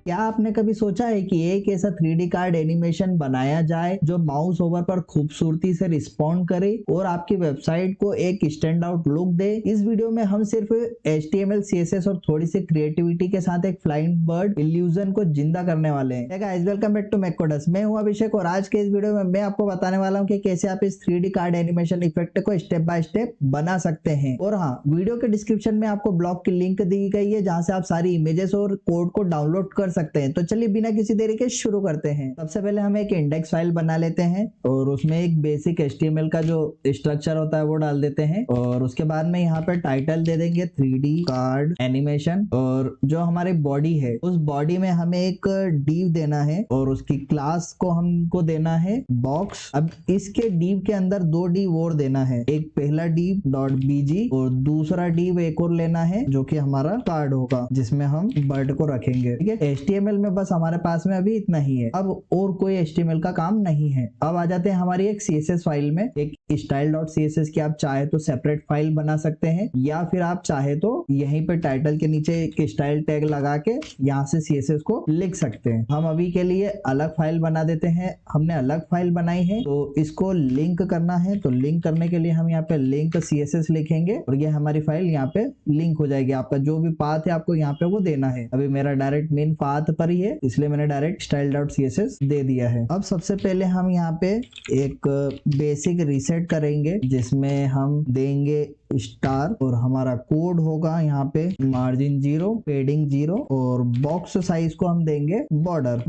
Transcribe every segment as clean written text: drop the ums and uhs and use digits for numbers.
क्या आपने कभी सोचा है कि एक ऐसा 3D कार्ड एनिमेशन बनाया जाए जो माउस ओवर पर खूबसूरती से रिस्पॉन्ड करे और आपकी वेबसाइट को एक स्टैंड आउट लुक दे। इस वीडियो में हम सिर्फ HTML, CSS और थोड़ी सी क्रिएटिविटी के साथ एक फ्लाइंग बर्ड इल्यूजन को जिंदा करने वाले हैं। Guys, welcome back to McCoders. मैं हूं अभिषेक और आज के इस वीडियो में मैं आपको बताने वाला हूं कि कैसे आप इस 3D कार्ड एनिमेशन इफेक्ट को स्टेप बाय स्टेप बना सकते हैं। और हाँ, वीडियो के डिस्क्रिप्शन में आपको ब्लॉग की लिंक दी गई है जहां से आप सारी इमेजेस और कोड को डाउनलोड कर सकते हैं। तो चलिए बिना किसी देरी के शुरू करते हैं। सबसे पहले हम एक इंडेक्स फाइल बना लेते हैं और उसमें एक बेसिक HTML का जो स्ट्रक्चर होता है वो डाल देते हैं और उसके बाद में यहाँ पे टाइटल दे देंगे 3D कार्ड एनिमेशन। और जो हमारी बॉडी है उस बॉडी में हमें एक div देना है और उसकी क्लास को हमको देना है बॉक्स। अब इसके div के अंदर दो div और देना है, एक पहला div .bg और दूसरा div एक और लेना है जो कि हमारा कार्ड होगा जिसमें हम बर्ड को रखेंगे। ठीक है, HTML में बस हमारे पास में अभी इतना ही है, अब और कोई HTML का काम नहीं है। अब आ जाते हैं हमारी एक CSS फाइल में, एक style.css की आप चाहे तो सेपरेट फाइल बना सकते हैं या फिर आप चाहे तो यहीं पे टाइटल के नीचे एक स्टाइल टैग लगा के यहाँ से CSS को लिख सकते हैं। हम अभी के लिए अलग फाइल बना देते हैं। हमने अलग फाइल बनाई है तो इसको लिंक करना है, तो लिंक करने के लिए हम यहाँ पे लिंक CSS लिखेंगे और ये हमारी फाइल यहाँ पे लिंक हो जाएगी। आपका जो भी पाथ है आपको यहाँ पे वो देना है। अभी मेरा डायरेक्ट मेन पाथ पर ही है इसलिए मैंने डायरेक्ट style.css दे दिया है। अब सबसे पहले हम यहाँ पे एक बेसिक रीसेट करेंगे जिसमें हम देंगे स्टार और हमारा कोड होगा यहाँ पे मार्जिन 0, पेडिंग 0 और बॉक्स साइज को हम देंगे बॉर्डर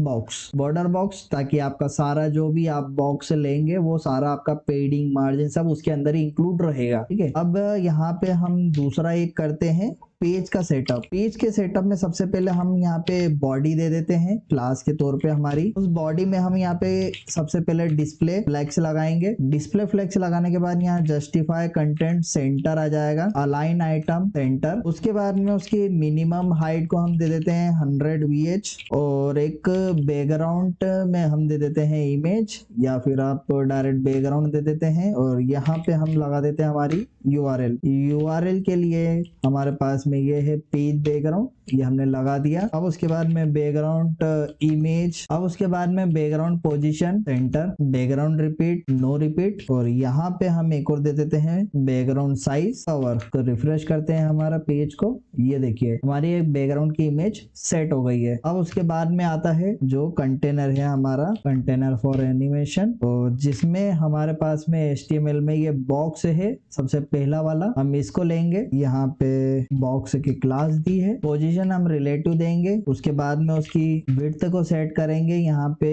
बॉक्स, ताकि आपका सारा जो भी आप बॉक्स लेंगे वो सारा आपका पेडिंग मार्जिन सब उसके अंदर ही इंक्लूड रहेगा। ठीक है, अब यहाँ पे हम दूसरा एक करते हैं पेज का सेटअप। पेज के सेटअप में सबसे पहले हम यहाँ पे बॉडी दे देते हैं क्लास के तौर पे हमारी। उस बॉडी में हम यहाँ पे सबसे पहले डिस्प्ले फ्लेक्स लगाएंगे। डिस्प्ले फ्लेक्स लगाने के बाद यहाँ जस्टिफाई कंटेंट सेंटर आ जाएगा, अलाइन आइटम सेंटर। उसके बाद में उसकी मिनिमम हाइट को हम दे देते हैं 100 VH और एक बैकग्राउंड में हम दे देते हैं इमेज या फिर आप डायरेक्ट बैकग्राउंड दे देते हैं और यहाँ पे हम लगा देते हैं हमारी URL के लिए हमारे पास में ये है पेज बैकग्राउंड, ये हमने लगा दिया। अब उसके बाद में बैकग्राउंड इमेज, अब उसके बाद में background position centre, background repeat no repeat और यहाँ पे हम एक और दे देते हैं बैकग्राउंड साइज कवर। तो रिफ्रेश करते हैं हमारा पेज को, ये देखिए हमारी एक बैकग्राउंड की इमेज सेट हो गई है। अब उसके बाद में आता है जो कंटेनर है हमारा कंटेनर फॉर एनिमेशन और जिसमें हमारे पास में HTML में ये बॉक्स है सबसे पहला वाला, हम इसको लेंगे। यहाँ पे बॉक्स की क्लास दी है, पोजीशन हम रिलेटिव देंगे। उसके बाद में उसकी विड्थ को सेट करेंगे, यहाँ पे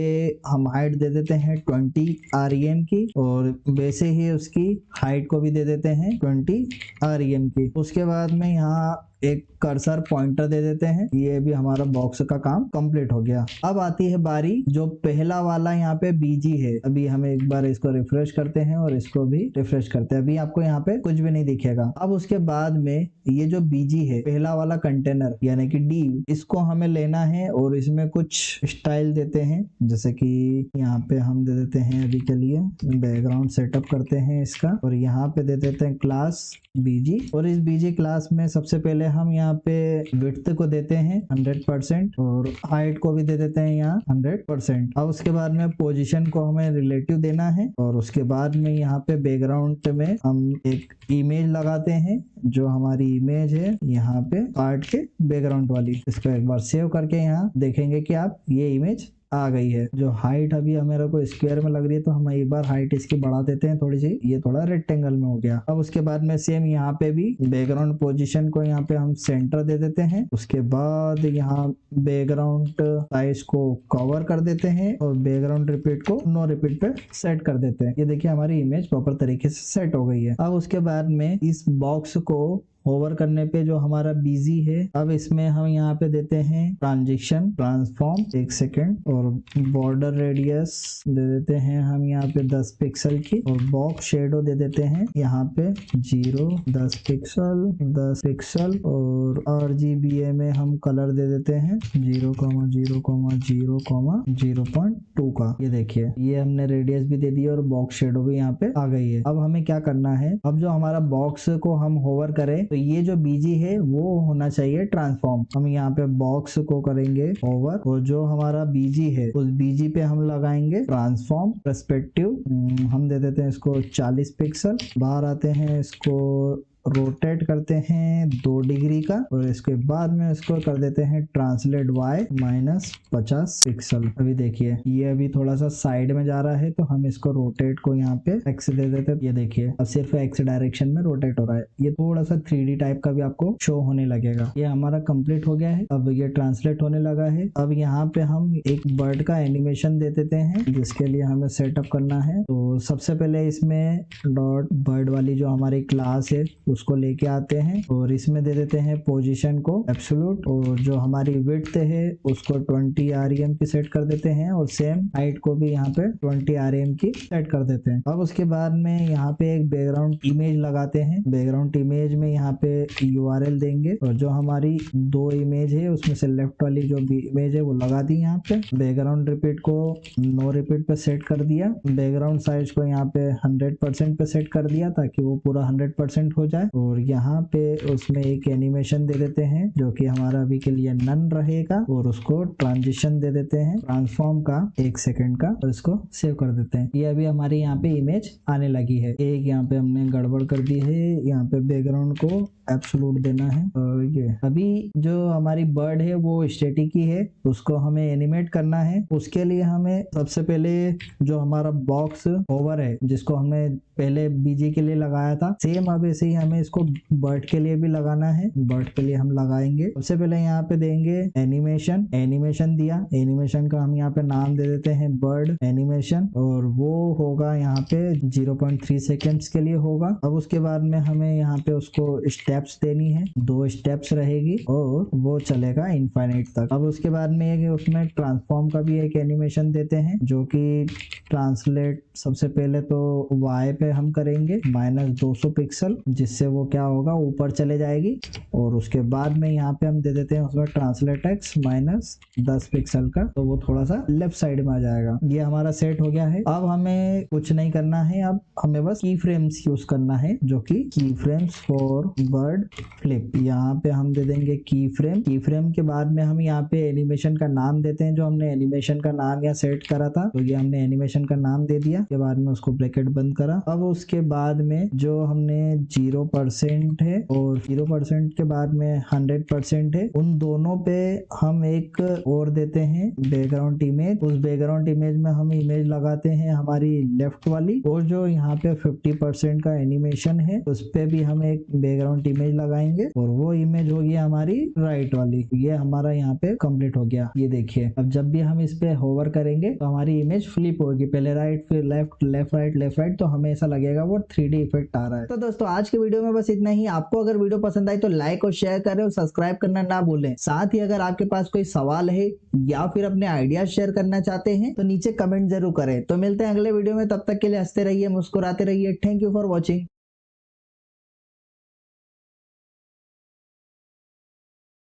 हम हाइट दे देते हैं 20 REM की और वैसे ही उसकी हाइट को भी दे देते हैं 20 REM की। उसके बाद में यहाँ एक कर्सर पॉइंटर दे देते हैं, ये भी हमारा बॉक्स का काम कंप्लीट हो गया। अब आती है बारी जो पहला वाला यहाँ पे BG है। अभी हम एक बार इसको रिफ्रेश करते हैं और इसको भी रिफ्रेश करते हैं, अभी आपको यहाँ पे कुछ भी नहीं दिखेगा। अब उसके बाद में ये जो BG है पहला वाला कंटेनर यानी कि div, इसको हमें लेना है और इसमें कुछ स्टाइल देते हैं, जैसे कि यहाँ पे हम दे देते हैं अभी के लिए बैकग्राउंड सेटअप करते हैं इसका और यहाँ पे दे देते हैं क्लास BG और इस BG क्लास में सबसे पहले हम यहाँ पे विड्थ को देते हैं 100% और हाइट को भी दे देते हैं यहाँ 100%। अब उसके बाद में पोजीशन को हमें रिलेटिव देना है और उसके बाद में यहाँ पे बैकग्राउंड में हम एक इमेज लगाते हैं जो हमारी इमेज है यहाँ पे कार्ड के बैकग्राउंड वाली। इसको एक बार सेव करके यहाँ देखेंगे कि आप ये इमेज आ गई है। जो हाइट अभी हमारे को स्क्वायर में लग रही है तो हम एक बार हाइट इसकी बढ़ा देते हैं थोड़ी सी, ये थोड़ा रेक्टेंगल में हो गया। अब उसके बाद में सेम यहाँ पे भी बैकग्राउंड पोजीशन को यहाँ पे हम सेंटर दे देते हैं। उसके बाद यहाँ बैकग्राउंड साइज को कवर कर देते हैं और बैकग्राउंड रिपीट को नो रिपीट पे सेट कर देते हैं। ये देखिए हमारी इमेज प्रॉपर तरीके से सेट हो गई है। अब उसके बाद में इस बॉक्स को होवर करने पे जो हमारा BG है, अब इसमें हम यहाँ पे देते हैं ट्रांजिशन ट्रांसफॉर्म 1 सेकेंड और बॉर्डर रेडियस दे देते हैं हम यहाँ पे 10 पिक्सल की और बॉक्स शेडो दे देते हैं यहाँ पे 0, 10 पिक्सल और RGBA में हम कलर दे देते हैं 0,0,0,0,2 का। ये देखिए ये हमने रेडियस भी दे दी और बॉक्स शेडो भी यहाँ पे आ गई है। अब हमें क्या करना है, अब जो हमारा बॉक्स को हम होवर करें तो ये जो बीजी है वो होना चाहिए ट्रांसफॉर्म। हम यहाँ पे बॉक्स को करेंगे ओवर और जो हमारा बीजी है उस बीजी पे हम लगाएंगे ट्रांसफॉर्म पर्सपेक्टिव। हम दे देते हैं इसको 40 पिक्सल। बाहर आते हैं, इसको रोटेट करते हैं 2 डिग्री का और इसके बाद में इसको कर देते हैं ट्रांसलेट y -50 पिक्सल। अभी देखिए ये अभी थोड़ा सा साइड में जा रहा है तो हम इसको रोटेट को यहाँ पे x दे देते हैं। ये देखिए अब सिर्फ x डायरेक्शन में रोटेट हो रहा है। ये थोड़ा सा 3D टाइप का भी आपको शो होने लगेगा। ये हमारा कंप्लीट हो गया है। अब ये ट्रांसलेट होने लगा है। अब यहाँ पे हम एक बर्ड का एनिमेशन दे देते हैं जिसके लिए हमें सेटअप करना है। तो सबसे पहले इसमें डॉट बर्ड वाली जो हमारी क्लास है उसको लेके आते हैं और इसमें दे देते हैं पोजीशन को एब्सोल्यूट और जो हमारी विड्थ है उसको 20 rem की सेट कर देते हैं और सेम हाइट को भी यहाँ पे 20 rem की सेट कर देते हैं। अब उसके बाद में यहाँ पे एक बैकग्राउंड इमेज लगाते हैं। बैकग्राउंड इमेज में यहाँ पे URL देंगे और जो हमारी 2 इमेज है उसमें से लेफ्ट वाली जो इमेज है वो लगा दी यहाँ पे। बैकग्राउंड रिपीट को नो रिपीट पे सेट कर दिया। बैकग्राउंड साइज को यहाँ पे 100% पे सेट कर दिया ताकि वो पूरा 100% हो जाए और यहाँ पे उसमें एक एनिमेशन दे देते हैं जो कि हमारा अभी के लिए नन रहेगा और उसको ट्रांजिशन दे देते हैं ट्रांसफॉर्म का 1 सेकंड का और इसको सेव कर देते हैं। ये अभी हमारे यहाँ पे इमेज आने लगी है। एक यहाँ पे हमने गड़बड़ कर दी है, यहाँ पे बैकग्राउंड को एब्सोल्यूट देना है और ये अभी जो हमारी बर्ड है वो स्टैटिक ही है, उसको हमें एनिमेट करना है। उसके लिए हमें सबसे पहले जो हमारा बॉक्स ओवर है जिसको हमने पहले बीजी के लिए लगाया था सेम अब ऐसे ही हमें इसको बर्ड के लिए भी लगाना है। बर्ड के लिए हम लगाएंगे सबसे पहले यहाँ पे देंगे एनिमेशन। एनिमेशन दिया, एनिमेशन का हम यहाँ पे नाम दे देते हैं बर्ड एनिमेशन और वो होगा यहाँ पे 0.3 सेकेंड्स के लिए होगा। अब उसके बाद में हमें यहाँ पे उसको स्टेप्स देनी है, 2 स्टेप्स रहेगी और वो चलेगा इनफाइनाइट तक। अब उसके बाद में उसमें ट्रांसफॉर्म का भी एक एनिमेशन देते हैं जो कि ट्रांसलेट सबसे पहले तो y पे हम करेंगे -200 पिक्सल जिससे वो क्या होगा ऊपर चले जाएगी और उसके बाद में यहाँ पे हम दे देते हैं उसमें ट्रांसलेट x -10 पिक्सल का तो वो थोड़ा सा लेफ्ट साइड में आ जाएगा। ये हमारा सेट हो गया है। अब हमें कुछ नहीं करना है, अब हमें बस की फ्रेम्स यूज करना है जो कि की फ्रेम्स फॉर बर्ड फ्लिप। यहाँ पे हम दे देंगे की फ्रेम। की फ्रेम के बाद में हम यहाँ पे एनिमेशन का नाम देते हैं जो हमने एनिमेशन का नाम यहाँ सेट करा था तो ये हमने एनिमेशन का नाम दे दिया। के बाद में उसको ब्रैकेट बंद करा। अब उसके बाद में जो हमने 0% है और 0% के बाद में 100% है उन दोनों पे हम एक और देते हैं बैकग्राउंड इमेज। उस बैकग्राउंड इमेज में हम इमेज लगाते हैं हमारी लेफ्ट वाली और जो यहाँ पे 50% का एनिमेशन है उस पे भी हम एक बैकग्राउंड इमेज लगाएंगे और वो इमेज होगी हमारी राइट वाली। ये हमारा यहाँ पे कंप्लीट हो गया। ये देखिए अब जब भी हम इस पे होवर करेंगे तो हमारी इमेज फ्लिप होगी, पहले राइट फिर left, left right, left right, तो हमें ऐसा लगेगा वो 3D इफेक्ट आ रहा है। तो दोस्तों आज के वीडियो में बस इतना ही। आपको अगर वीडियो पसंद आई तो लाइक और शेयर करें और सब्सक्राइब करना ना भूलें। साथ ही अगर आपके पास कोई सवाल है या फिर अपने आइडियाज शेयर करना चाहते हैं तो नीचे कमेंट जरूर करें। तो मिलते हैं अगले वीडियो में, तब तक के लिए हंसते रहिए, मुस्कुराते रहिए। Thank you for watching.